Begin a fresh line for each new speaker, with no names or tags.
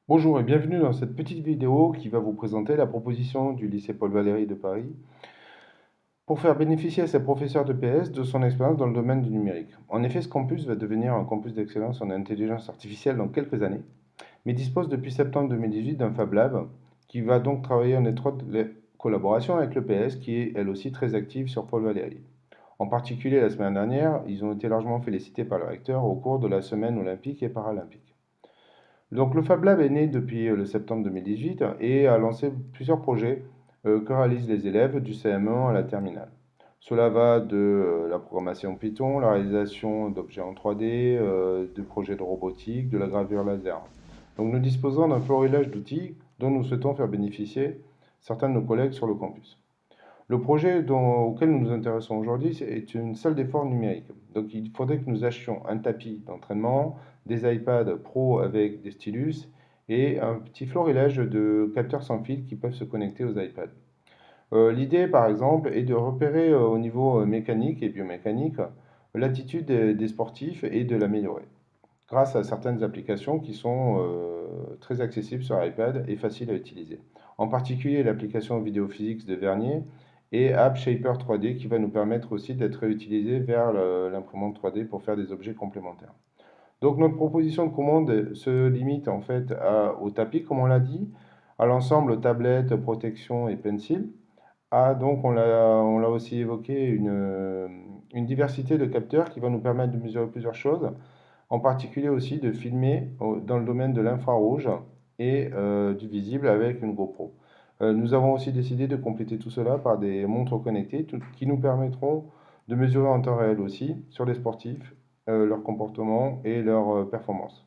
Bonjour et bienvenue dans cette petite vidéo qui va vous présenter la proposition du lycée Paul Valéry de Paris pour faire bénéficier à ses professeurs de PS de son expérience dans le domaine du numérique. En effet, ce campus va devenir un campus d'excellence en intelligence artificielle dans quelques années, mais dispose depuis septembre 2018 d'un Fab Lab qui va donc travailler en étroite collaboration avec le PS qui est elle aussi très active sur Paul Valéry. En particulier la semaine dernière, ils ont été largement félicités par le recteur au cours de la semaine olympique et paralympique. Donc le Fab Lab est né depuis le septembre 2018 et a lancé plusieurs projets que réalisent les élèves du CM1 à la terminale. Cela va de la programmation Python, la réalisation d'objets en 3D, de projets de robotique, de la gravure laser. Donc nous disposons d'un florilège d'outils dont nous souhaitons faire bénéficier certains de nos collègues sur le campus. Le projet auquel nous nous intéressons aujourd'hui est une salle d'effort numérique. Donc il faudrait que nous achetions un tapis d'entraînement, des iPads Pro avec des stylus et un petit florilège de capteurs sans fil qui peuvent se connecter aux iPads. L'idée, par exemple, est de repérer au niveau mécanique et biomécanique l'attitude des sportifs et de l'améliorer grâce à certaines applications qui sont très accessibles sur iPad et faciles à utiliser. En particulier l'application VideoPhysics de Vernier et App Shaper 3D qui va nous permettre aussi d'être réutilisé vers l'imprimante 3D pour faire des objets complémentaires. Donc notre proposition de commande se limite en fait au tapis, comme on l'a dit, à l'ensemble tablette, protection et pencil. Donc on l'a aussi évoqué, une diversité de capteurs qui va nous permettre de mesurer plusieurs choses, en particulier aussi de filmer dans le domaine de l'infrarouge et du visible avec une GoPro. Nous avons aussi décidé de compléter tout cela par des montres connectées qui nous permettront de mesurer en temps réel aussi sur les sportifs, leur comportement et leur performance.